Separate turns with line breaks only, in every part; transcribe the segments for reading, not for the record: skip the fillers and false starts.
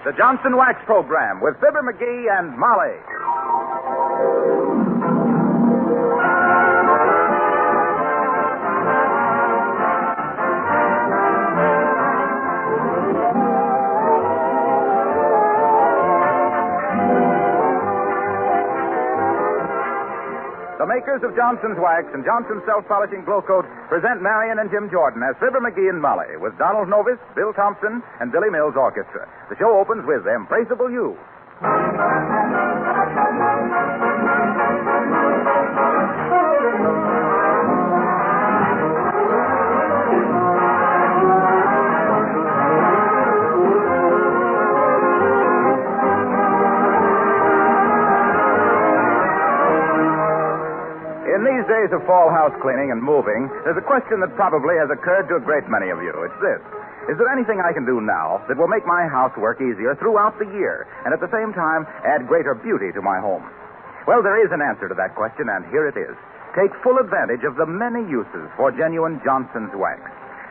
the Johnson Wax Program with Fibber McGee and Molly. The makers of Johnson's Wax and Johnson's Self-Polishing Glow Coat present Marian and Jim Jordan as Fibber McGee and Molly with Donald Novis, Bill Thompson, and Billy Mills Orchestra. The show opens with Embraceable You. In these days of fall house cleaning and moving, there's a question that probably has occurred to a great many of you. It's this. Is there anything I can do now that will make my housework easier throughout the year and at the same time add greater beauty to my home? Well, there is an answer to that question, and here it is. Take full advantage of the many uses for genuine Johnson's Wax.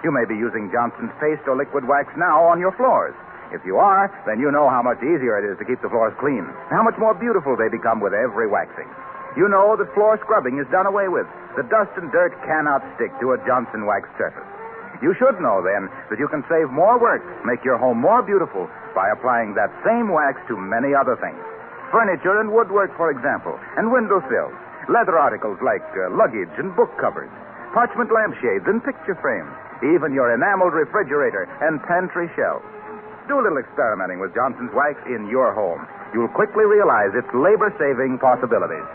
You may be using Johnson's paste or liquid wax now on your floors. If you are, then you know how much easier it is to keep the floors clean and how much more beautiful they become with every waxing. You know that floor scrubbing is done away with. The dust and dirt cannot stick to a Johnson Wax surface. You should know, then, that you can save more work, make your home more beautiful, by applying that same wax to many other things. Furniture and woodwork, for example, and windowsills, leather articles like luggage and book covers, parchment lampshades and picture frames, even your enameled refrigerator and pantry shelves. Do a little experimenting with Johnson's Wax in your home. You'll quickly realize its labor-saving possibilities.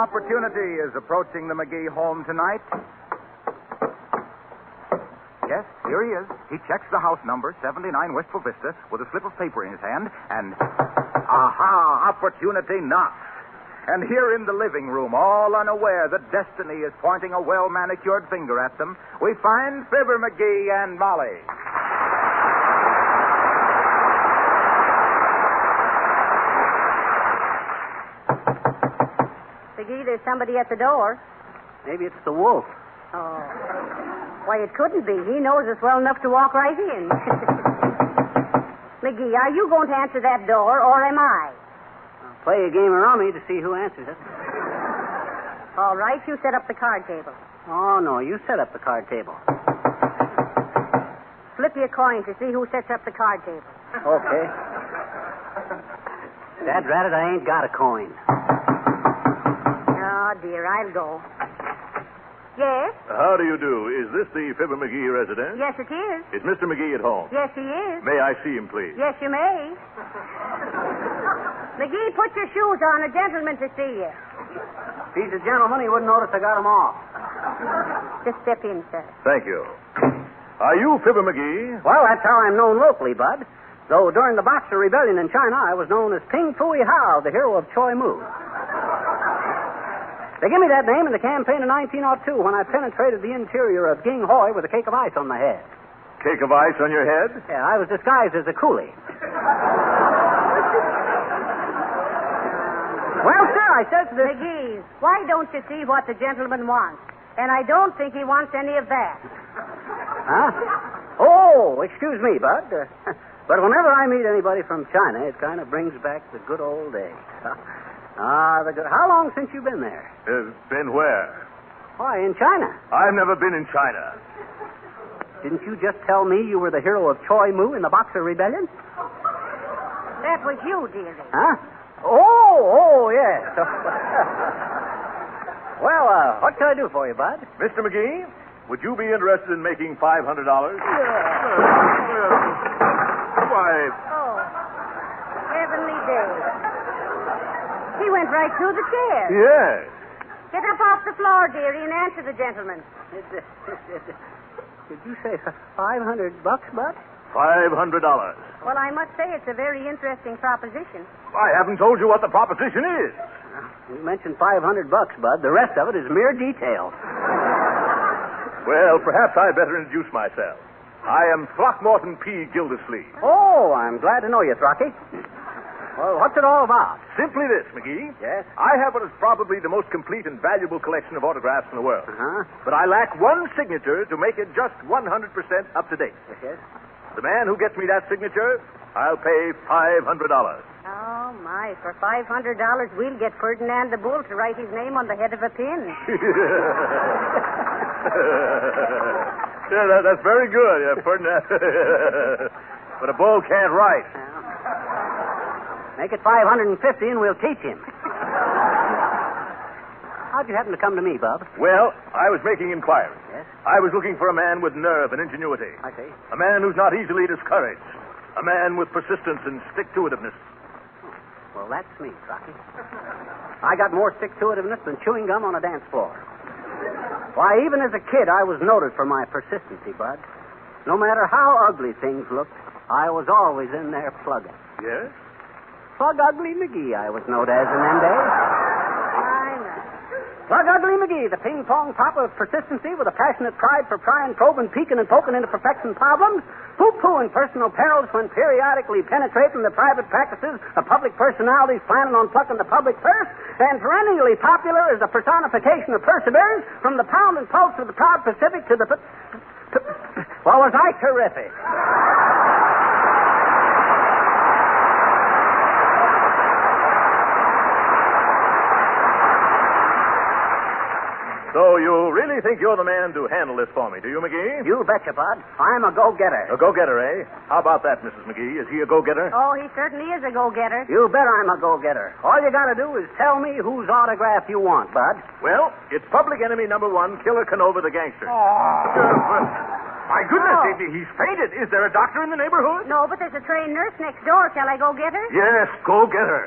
Opportunity is approaching the McGee home tonight. Yes, here he is. He checks the house number, 79 Wistful Vista, with a slip of paper in his hand, and... Aha! Opportunity knocks. And here in the living room, all unaware that destiny is pointing a well-manicured finger at them, we find Fibber McGee and Molly.
McGee, there's somebody at the door.
Maybe it's the wolf.
Oh. Why, it couldn't be. He knows us well enough to walk right in. McGee, are you going to answer that door, or am I?
I'll play a game of rummy to see who answers it.
All right, you set up the card table.
Oh, no, you set up the card table.
Flip your coin to see who sets up the card table.
Okay. Dad rat it, I ain't got a coin.
Oh, dear, I'll go. Yes?
How do you do? Is this the Fibber McGee residence?
Yes, it is.
Is Mr. McGee at home?
Yes, he is.
May I see him, please?
Yes, you may. McGee, put your shoes on. A gentleman to see you.
If he's a gentleman, he wouldn't notice I got him off.
Just step in, sir.
Thank you. Are you Fibber McGee?
Well, that's how I'm known locally, Bud. Though during the Boxer Rebellion in China, I was known as Ping Fooey Hao, the hero of Choi Mu. They gave me that name in the campaign of 1902 when I penetrated the interior of Ging Hoi with a cake of ice on my head.
Cake of ice on your head?
Yeah, I was disguised as a coolie. Well, sir, I said to this...
McGee, why don't you see what the gentleman wants? And I don't think he wants any of that.
Huh? Oh, excuse me, Bud. But whenever I meet anybody from China, it kind of brings back the good old days. How long since you've been there?
Been where?
Why, in China.
I've never been in China.
Didn't you just tell me you were the hero of Choi Mu in the Boxer Rebellion?
That was you, dearie.
Huh? Oh, yes. Well, what can I do for you, Bud?
Mr. McGee, would you be interested in making $500? Why...
Oh, heavenly days. He went right through the chair.
Yes.
Get up off the floor, dearie, and answer the gentleman.
Did you say $500, Bud?
$500.
Well, I must say it's a very interesting proposition.
I haven't told you what the proposition is.
You mentioned $500, Bud. The rest of it is mere detail.
Well, perhaps I'd better introduce myself. I am Throckmorton P. Gildersleeve.
Oh, I'm glad to know you, Throcky. Well, what's it all about?
Simply this, McGee.
Yes?
I have what is probably the most complete and valuable collection of autographs in the world.
Uh-huh.
But I lack one signature to make it just 100% up to date.
Yes?
The man who gets me that signature, I'll pay $500.
Oh, my. For $500, we'll get Ferdinand the Bull to write his name on the head of a pin.
Yeah, that's very good, Ferdinand. But a bull can't write.
Make it $550 and we'll teach him. How'd you happen to come to me, Bub?
Well, I was making inquiries.
Yes?
I was looking for a man with nerve and ingenuity.
I see.
A man who's not easily discouraged. A man with persistence and stick-to-itiveness.
Well, that's me, Rocky. I got more stick-to-itiveness than chewing gum on a dance floor. Why, even as a kid, I was noted for my persistency, Bud. No matter how ugly things looked, I was always in there plugging.
Yes?
Plug Ugly McGee, I was known as in them days.
I know.
Plug Ugly McGee, the ping-pong papa of persistency with a passionate pride for prying, probing, peeking, and poking into perfection problems, poo-pooing personal perils when periodically penetrating the private practices of public personalities planning on plucking the public purse, and perennially popular as the personification of perseverance from the pound and pulse of the proud Pacific to the... Well, was I terrific?
So you really think you're the man to handle this for me, do you, McGee?
You betcha, Bud. I'm a go-getter.
A go-getter, eh? How about that, Mrs. McGee? Is he a go-getter?
Oh, he certainly is a go-getter.
You bet I'm a go-getter. All you gotta do is tell me whose autograph you want, Bud.
Well, it's public enemy number 1, Killer Canova the gangster. My goodness,
Oh.
he's fainted. Is there a doctor in the neighborhood?
No, but there's a trained nurse next door. Shall I go get her?
Yes, go get her.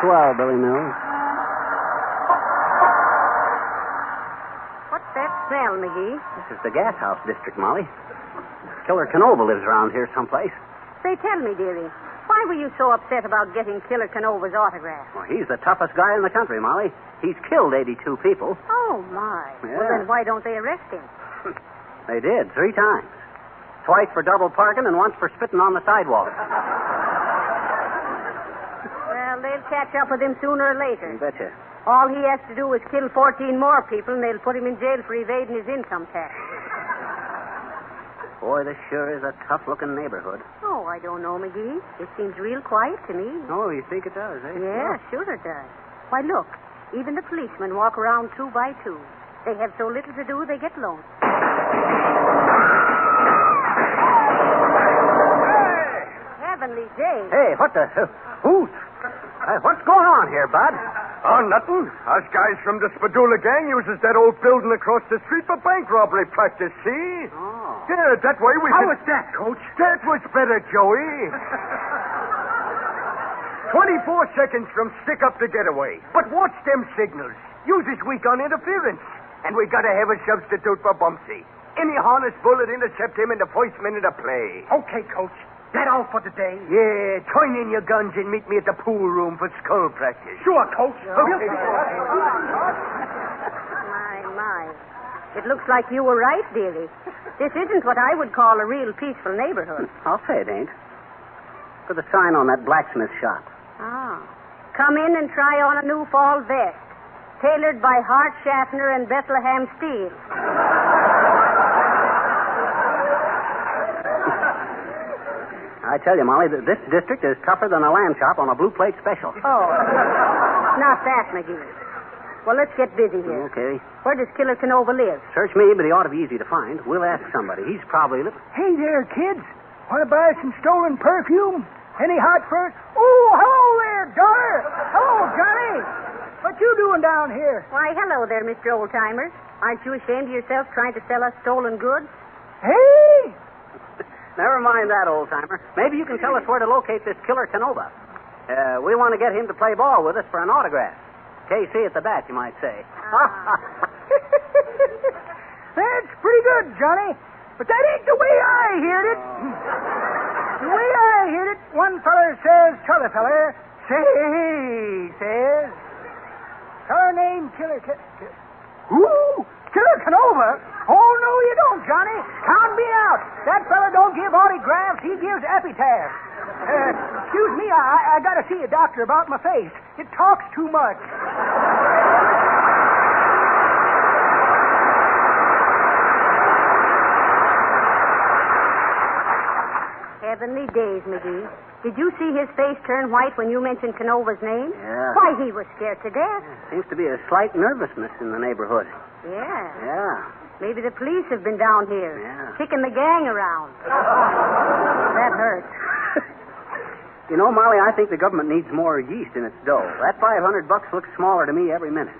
Swell, Billy Mills.
What's that smell, McGee?
This is the gas house district, Molly. Killer Canova lives around here someplace.
Say, tell me, dearie, why were you so upset about getting Killer Canova's autograph?
Well, he's the toughest guy in the country, Molly. He's killed 82 people.
Oh, my.
Yeah.
Well, then why don't they arrest him?
They did, 3 times. Twice for double parking and once for spitting on the sidewalk.
Well, they'll catch up with him sooner or later.
You betcha.
All he has to do is kill 14 more people, and they'll put him in jail for evading his income tax.
Boy, this sure is a tough-looking neighborhood.
Oh, I don't know, McGee. It seems real quiet to me.
Oh, you think it does, eh?
Yeah, sure it does. Why, look. Even the policemen walk around 2 by 2. They have so little to do, they get lost. Heavenly days.
Hey, what the... Who... what's going on here, Bud?
Oh, nothing. Us guys from the Spadula gang uses that old building across the street for bank robbery practice, see?
Oh.
Yeah, that way we
How
can...
was that, Coach?
That was better, Joey. 24 seconds from stick up to getaway. But watch them signals. Use this week on interference. And we gotta have a substitute for Bumpsy. Any harness bullet intercept him in the first minute of play.
Okay, Coach. That all for today?
Yeah, turn in your guns and meet me at the pool room for skull practice.
Sure, Coach.
Okay.
My. It looks like you were right, dearie. This isn't what I would call a real peaceful neighborhood.
I'll say it ain't. Put the sign on that blacksmith shop.
Ah. Come in and try on a new fall vest. Tailored by Hart Schaffner and Bethlehem Steel.
I tell you, Molly, this district is tougher than a lamb chop on a blue plate special.
Oh. Not that, McGee. Well, let's get busy here.
Okay.
Where does Killer Canova live?
Search me, but he ought to be easy to find. We'll ask somebody. He's probably...
Hey there, kids. Want to buy some stolen perfume? Any hot furs? Oh, hello there, daughter. Hello, Johnny. What you doing down here?
Why, hello there, Mr. Oldtimer. Aren't you ashamed of yourself trying to sell us stolen goods?
Hey!
Never mind that, old-timer. Maybe you can tell us where to locate this Killer Canova. We want to get him to play ball with us for an autograph. KC at the bat, you might say.
That's pretty good, Johnny. But that ain't the way I heard it. The way I heard it, one feller says to other feller, says, feller named Killer... Who? Killer Canova? Oh, no, you don't, Johnny. Count me out. That feller don't give autographs. He gives epitaphs. Excuse me, I got to see a doctor about my face. It talks too much.
Heavenly days, McGee. Did you see his face turn white when you mentioned Canova's name?
Yeah.
Why, he was scared to death.
Seems to be a slight nervousness in the neighborhood.
Yeah.
Yeah.
Maybe the police have been down here.
Yeah.
Kicking the gang around. That hurts.
You know, Molly, I think the government needs more yeast in its dough. That $500 looks smaller to me every minute.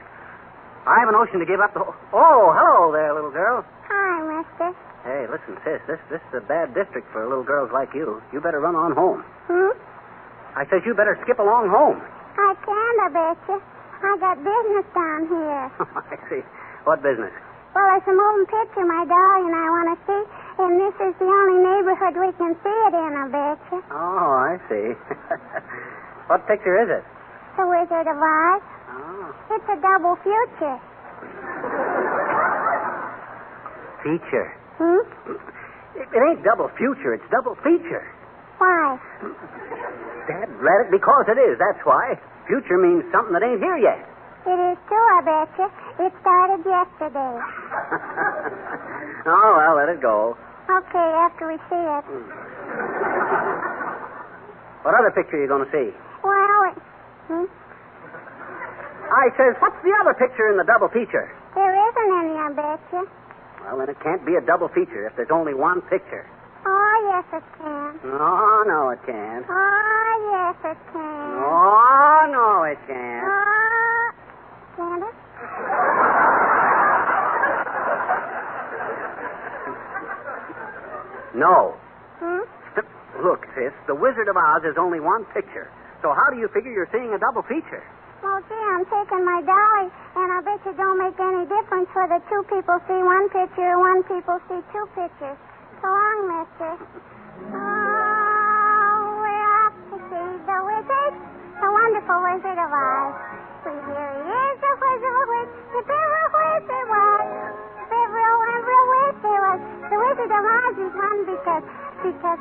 I have a notion to give up the... Oh, hello there, little girl.
Hi, mister.
Hey, listen, sis, this is a bad district for little girls like you. You better run on home. I says you better skip along home.
I can't, I betcha. I got business down here.
I see. What business?
Well, there's a moving picture my darling and I want to see, and this is the only neighborhood we can see it in, I betcha.
Oh, I see. What picture is it?
The Wizard of Oz.
Oh.
It's a double future.
Feature. It ain't double future, it's double feature.
Why?
Dad, let it, because it is, that's why. Future means something that ain't here yet.
It is too, I betcha. It started yesterday.
Oh, well, let it go.
Okay, after we see it.
What other picture are you going to see?
Well,
I says, what's the other picture in the double feature?
there isn't any, I betcha.
Well, then it can't be a double feature if there's only one picture.
Oh, yes, it can.
Oh, no, it can't.
Oh, yes, it can.
Oh, no, it can't.
Can it?
No. Look, sis, The Wizard of Oz is only one picture. So how do you figure you're seeing a double feature?
Well, gee, I'm taking my dolly, and I bet you don't make any difference whether two people see one picture or one people see two pictures. So long, mister. Oh, we're off to see the wizard, the wonderful Wizard of Oz. Here he is, the Wizard of Oz. If ever a wizard was, if ever a wizard was, the Wizard of Oz is one because of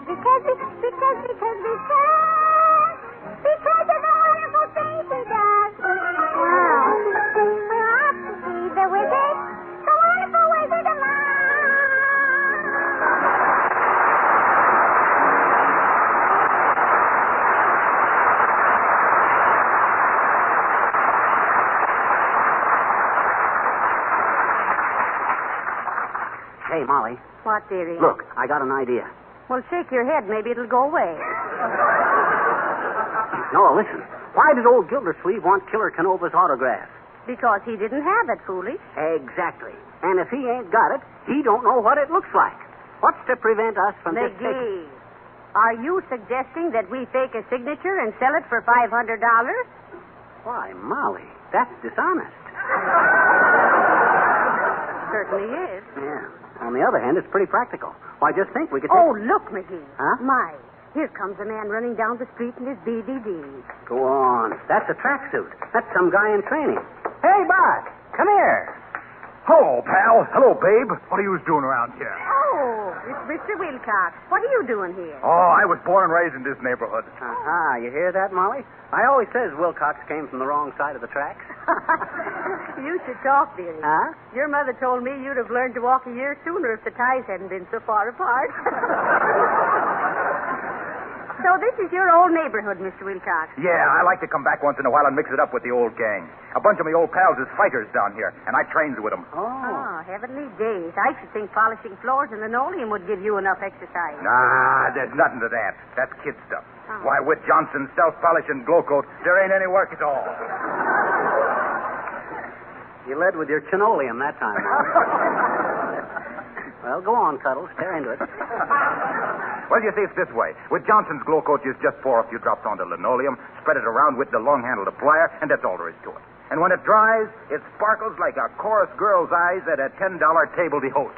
the wonderful things he does. Wow. We're off to see the wizard, the wonderful Wizard of Oz.
Hey, Molly.
What, dearie?
Look, I got an idea.
Well, shake your head. Maybe it'll go away.
No, listen. Why did old Gildersleeve want Killer Canova's autograph?
Because he didn't have it, foolish.
Exactly. And if he ain't got it, he don't know what it looks like. What's to prevent us from just taking...
McGee, are you suggesting that we fake a signature and sell it for $500?
Why, Molly, that's dishonest.
Certainly is.
Yeah. On the other hand, it's pretty practical. Why, just think we could...
Oh, look, McGee.
Huh?
My, here comes a man running down the street in his BVDs.
Go on. That's a tracksuit. That's some guy in training.
Hey, Bud, come here.
Hello, pal. Hello, babe. What are you doing around here?
Oh, it's Mr. Wilcox. What are you doing here?
Oh, I was born and raised in this neighborhood.
Aha, you hear that, Molly? I always says Wilcox came from the wrong side of the tracks.
You should talk, dearie.
Huh?
Your mother told me you'd have learned to walk a year sooner if the ties hadn't been so far apart. So this is your old neighborhood, Mr. Wilcox.
Yeah, I like to come back once in a while and mix it up with the old gang. A bunch of my old pals is fighters down here, and I trains with them.
Oh, heavenly days. I should think polishing floors and linoleum would give you enough exercise.
Nah, there's nothing to that. That's kid stuff.
Oh.
Why, with Johnson's self-polish and glow coat, there ain't any work at all.
You led with your chinoleum that time, Molly. Well, go on, Cuddles. Tear into it.
Well, you see, it's this way. With Johnson's glow coat, you just pour a few drops onto linoleum, spread it around with the long-handled plier, and that's all there is to it. And when it dries, it sparkles like a chorus girl's eyes at a $10 table d'hote.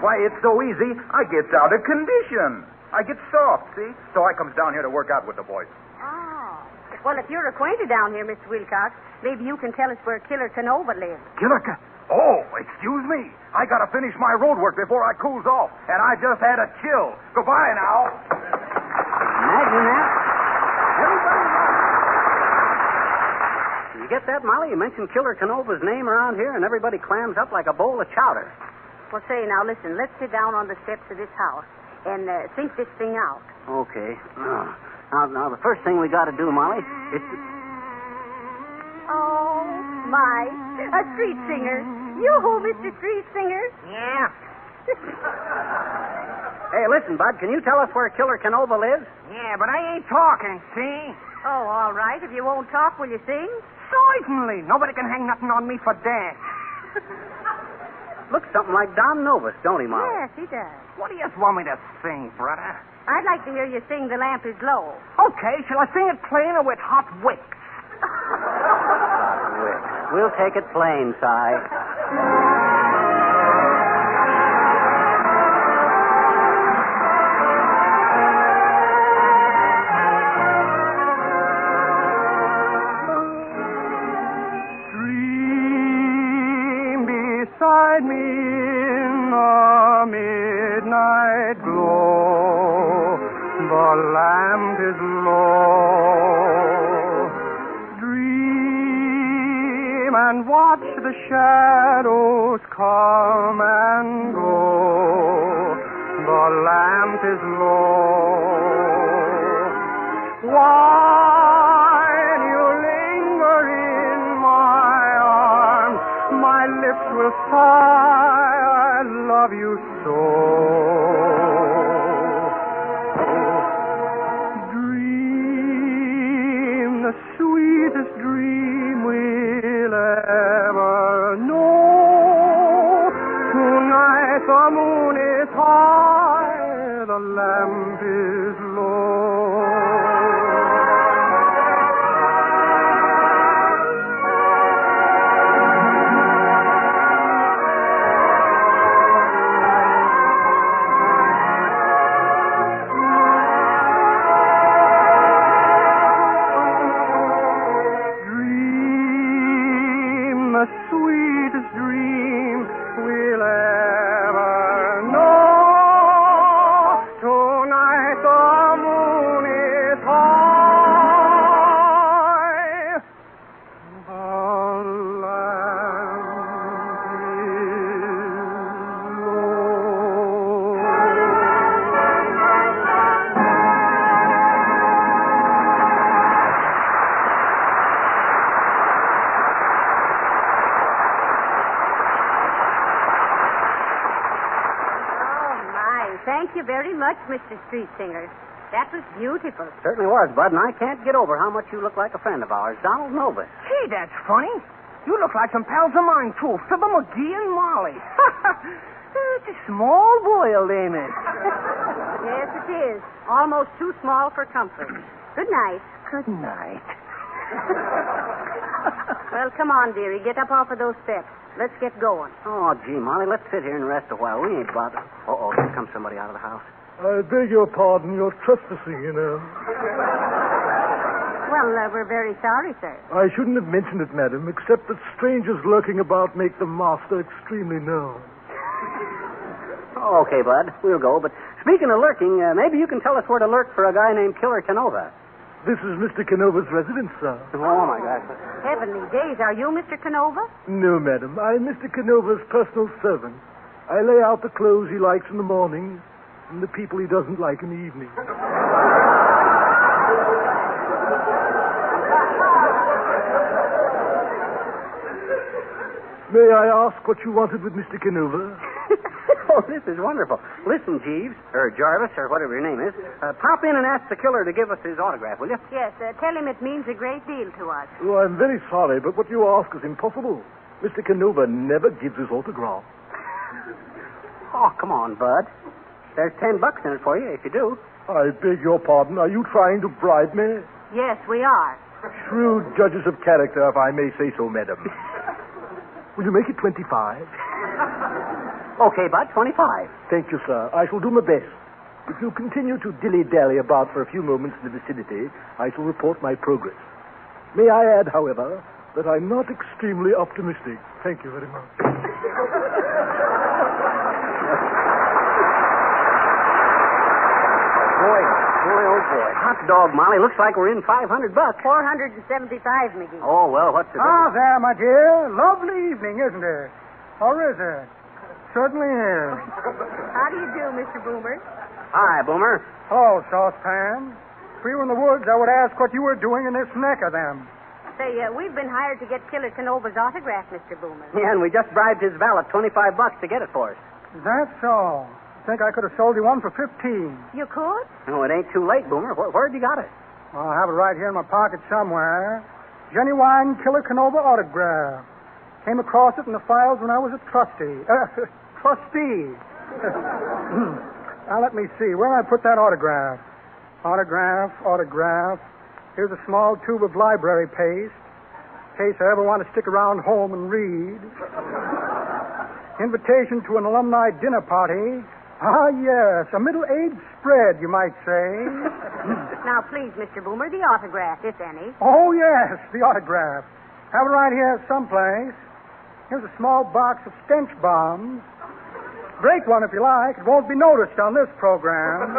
Why, it's so easy, I gets out of condition. I get soft, see? So I comes down here to work out with the boys.
Oh. Well, if you're acquainted down here, Mr. Wilcox, maybe you can tell us where Killer Canova lives.
Oh, excuse me. I gotta finish my road work before I cools off, and I just had a chill. Goodbye now.
Imagine that. Everybody knows. You get that, Molly? You mentioned Killer Canova's name around here, and everybody clams up like a bowl of chowder.
Well, say, now, listen, let's sit down on the steps of this house and think this thing out.
Okay. Now, the first thing we got to do, Molly, is to...
Oh, my. A street singer. Yoo-hoo, Mr. Street Singer.
Yeah.
Hey, listen, Bud, can you tell us where Killer Canova lives?
Yeah, but I ain't talking, see?
Oh, all right. If you won't talk, will you sing?
Certainly. Nobody can hang nothing on me for that.
Looks something like Don Novus, don't he, Molly?
Yes, he does.
What do you want me to sing, brother?
I'd like to hear you sing The Lamp is Low.
Okay, shall I sing it plain or with hot wicks?
We'll take it plain, Si.
Beside me in the midnight glow, the lamp is low. Dream and watch the shadows come and go. The lamp is low. While you linger in my arms, my lips will sigh, I love you so. Dream the sweetest dream we'll ever know. Tonight the moon is high, the lamp is low. The sweetest dream we'll ever know. Tonight the moon
thank you very much, Mr. Street Singer. That was beautiful.
Certainly was, Bud, and I can't get over how much you look like a friend of ours, Donald Novus.
Hey, that's funny. You look like some pals of mine, too. Fibber McGee and Molly. It's a small world, ain't it?
Yes, it is. Almost too small for comfort. Good night.
Good night.
Well, come on, dearie. Get up off of those steps. Let's get going.
Oh, gee, Molly, let's sit here and rest a while. We ain't bothered. Uh-oh, here comes somebody out of the house.
I beg your pardon. You're trespassing, you know.
Well, we're very sorry, sir.
I shouldn't have mentioned it, madam, except that strangers lurking about make the master extremely known.
Oh, okay, Bud. We'll go. But speaking of lurking, maybe you can tell us where to lurk for a guy named Killer Canova.
This is Mr. Canova's residence, sir.
Oh, my gosh.
Heavenly days. Are you Mr. Canova?
No, madam. I'm Mr. Canova's personal servant. I lay out the clothes he likes in the morning and the people he doesn't like in the evening. May I ask what you wanted with Mr. Canova?
Oh, this is wonderful. Listen, Jeeves, or Jarvis, or whatever your name is, pop in and ask the killer to give us his autograph, will you?
Yes, tell him it means a great deal to us.
Oh, I'm very sorry, but what you ask is impossible. Mr. Canova never gives his autograph.
Oh, come on, Bud. There's $10 in it for you if you do.
I beg your pardon. Are you trying to bribe me?
Yes, we are.
Shrewd judges of character, if I may say so, madam. Will you make it 25?
Okay, Bud, 25.
Thank you, sir. I shall do my best. If you continue to dilly-dally about for a few moments in the vicinity, I shall report my progress. May I add, however, that I'm not extremely optimistic. Thank you very much.
Boy. Hot dog, Molly. Looks like we're in $500.
$475, McGee.
Oh, well, what's the difference?
There, my dear. Lovely evening, isn't it? Or is it? Certainly is.
How do you do, Mr. Boomer?
Hi, Boomer.
Hello, Saucepan. If we were in the woods, I would ask what you were doing in this neck of them.
Say, we've been hired to get Killer Canova's autograph, Mr. Boomer.
Yeah, and we just bribed his valet $25 to get it for us.
That's all. I think I could have sold you one for $15.
You could?
No, it ain't too late, Boomer. Where'd you got it?
Well, I have it right here in my pocket somewhere. Genuine Killer Canova autograph. Came across it in the files when I was a trustee. Trustee. Now, let me see. Where did I put that autograph? Autograph. Here's a small tube of library paste. In case I ever want to stick around home and read. Invitation to an alumni dinner party. Ah, yes. A middle-aged spread, you might say.
Now, please, Mr. Boomer, the autograph, if any.
Oh, yes, the autograph. Have it right here someplace. Here's a small box of stench bombs. Break one if you like. It won't be noticed on this program.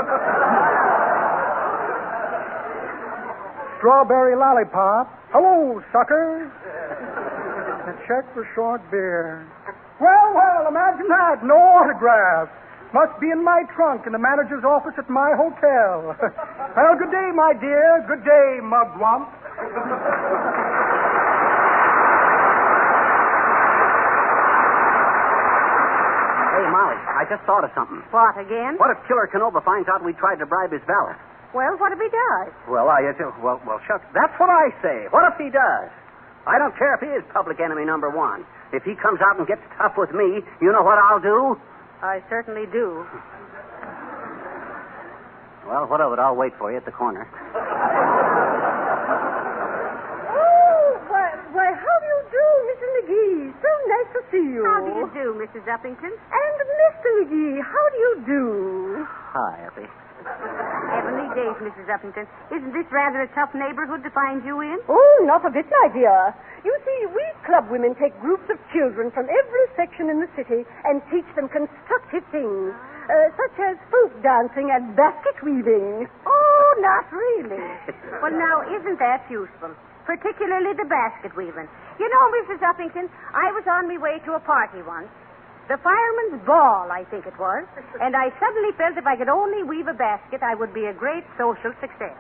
Strawberry lollipop. Hello, suckers. A check for short beer. Well, imagine that. No autograph. Must be in my trunk in the manager's office at my hotel. Well, good day, my dear. Good day, mugwump.
Hey, Molly, I just thought of something.
What, again?
What if Killer Canova finds out we tried to bribe his valet?
Well, what if he does?
Well, shucks. That's what I say. What if he does? I don't care if he is public enemy number one. If he comes out and gets tough with me, you know what I'll do?
I certainly do.
Well, what of it? I'll wait for you at the corner.
Oh, why, how do you do, Mrs. McGee? So nice to see you.
How do you do, Mrs. Uppington?
And Mr. McGee, how do you do?
Hi, Effie.
Heavenly days, Mrs. Uppington. Isn't this rather a tough neighborhood to find you in?
Oh, not a bit, my dear. You see, we club women take groups of children from every section in the city and teach them constructive things, such as folk dancing and basket weaving.
Oh, not really. Well, now, isn't that useful? Particularly the basket weaving. You know, Mrs. Uppington, I was on my way to a party once. The fireman's ball, I think it was. And I suddenly felt if I could only weave a basket, I would be a great social success.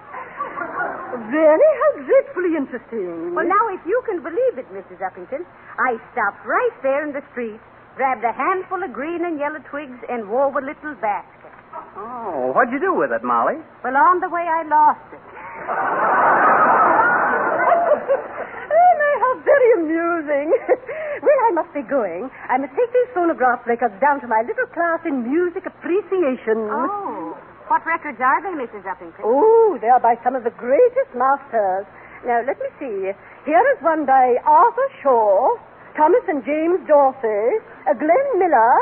Really? How dreadfully interesting.
Well, now, if you can believe it, Mrs. Uppington, I stopped right there in the street, grabbed a handful of green and yellow twigs, and wove a little basket.
Oh, what'd you do with it, Molly?
Well, on the way, I lost it.
Oh, my, how very amusing. Well, I must be going. I must take these phonograph records down to my little class in music appreciation.
Oh. What records are they, Mrs. Uppington?
Oh, they are by some of the greatest masters. Now, let me see. Here is one by Arthur Shaw, Thomas and James Dorsey, Glenn Miller,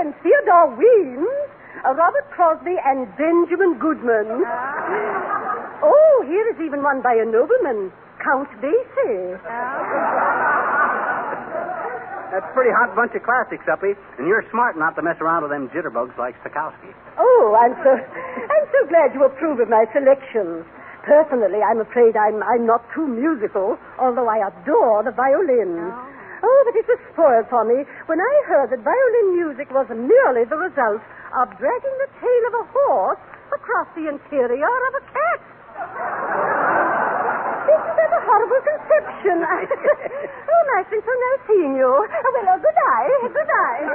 and Theodore Weems, Robert Crosby, and Benjamin Goodman. Oh, here is even one by a nobleman, Count Basie.
That's a pretty hot bunch of classics, Uppy. And you're smart not to mess around with them jitterbugs like Stokowski.
Oh, I'm so glad you approve of my selections. Personally, I'm afraid I'm not too musical, although I adore the violin. Oh, but it was spoiled for me when I heard that violin music was merely the result of dragging the tail of a horse across the interior of a cat. Isn't that a horrible conception? Oh, my, it's been so nice seeing you. Well, good night. Good night.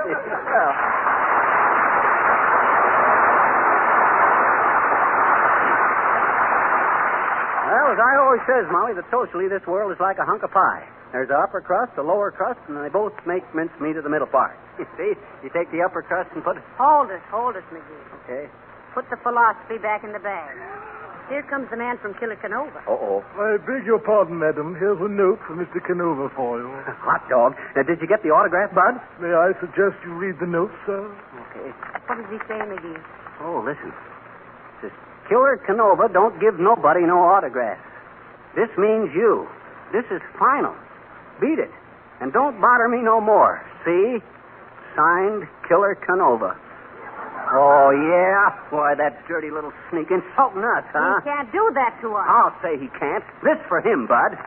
Well, as I always says, Molly, that socially this world is like a hunk of pie. There's an upper crust, a lower crust, and they both make mincemeat of the middle part. You see, you take the upper crust and put it...
Hold it, McGee.
Okay.
Put the philosophy back in the bag. Here comes the man from Canova.
Uh-oh.
I beg your pardon, madam. Here's a note from Mr. Canova for you.
Hot dog. Now, did you get the autograph, Bud?
May I suggest you read the note, sir?
Okay.
What does he say, McGee?
Oh, listen. It says, Killer Canova don't give nobody no autographs. This means you. This is final. Beat it. And don't bother me no more. See? Signed, Killer Canova. Oh, yeah? Why, that dirty little sneak insulting us, huh?
He can't do that to us.
I'll say he can't. This for him, Bud.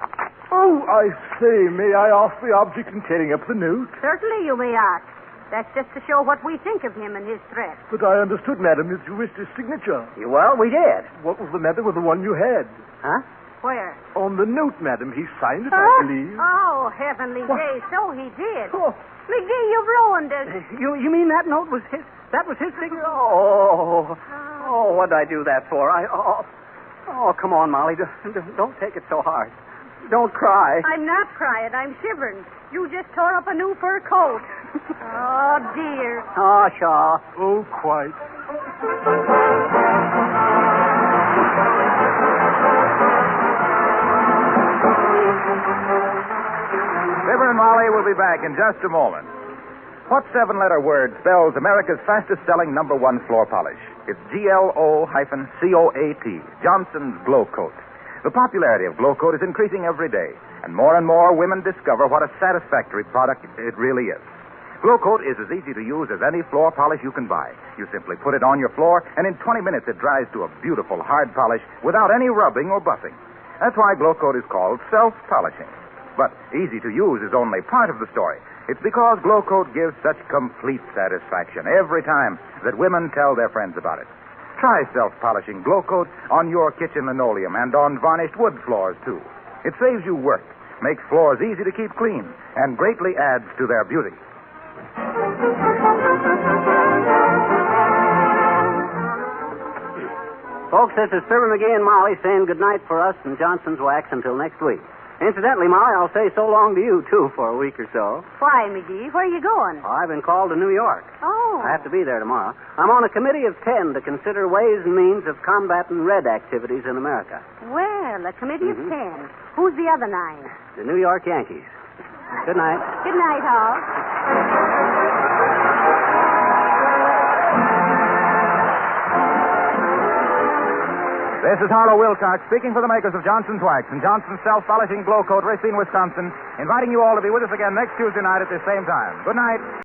Oh, I say, may I ask the object in tearing up the note?
Certainly you may ask. That's just to show what we think of him and his threat.
But I understood, madam, that you wished his signature.
Well, we did.
What was the matter with the one you had?
Huh?
Where?
On the note, madam. He signed it, I believe.
Oh, heavenly days, so he did.
Oh.
McGee, you've ruined us.
You mean that note was his? That was his signature? Oh, what did I do that for? Oh, come on, Molly. Don't take it so hard. Don't cry.
I'm not crying. I'm shivering. You just tore up a new fur coat. Oh, dear.
Oh, Shaw.
Oh, quite.
Fibber and Molly will be back in just a moment. What seven-letter word spells America's fastest-selling #1 floor polish? It's GLO-COAT, Johnson's Glow Coat. The popularity of Glow Coat is increasing every day, and more women discover what a satisfactory product it really is. Glow Coat is as easy to use as any floor polish you can buy. You simply put it on your floor, and in 20 minutes it dries to a beautiful hard polish without any rubbing or buffing. That's why Glow Coat is called self-polishing. But easy to use is only part of the story. It's because Glow Coat gives such complete satisfaction every time that women tell their friends about it. Try self-polishing Glow Coat on your kitchen linoleum and on varnished wood floors, too. It saves you work, makes floors easy to keep clean, and greatly adds to their beauty.
Folks, this is Fibber McGee and Molly saying goodnight for us and Johnson's Wax until next week. Incidentally, Molly, I'll say so long to you, too, for a week or so.
Why, McGee? Where are you going?
I've been called to New York.
Oh.
I have to be there tomorrow. I'm on a committee of 10 to consider ways and means of combating red activities in America.
Well, a committee of 10. Who's the other 9?
The New York Yankees. Good night.
Good night, Hall.
This is Harlow Wilcox speaking for the makers of Johnson's Wax and Johnson's Self-Polishing Glow Coat, Racine, Wisconsin, inviting you all to be with us again next Tuesday night at this same time. Good night.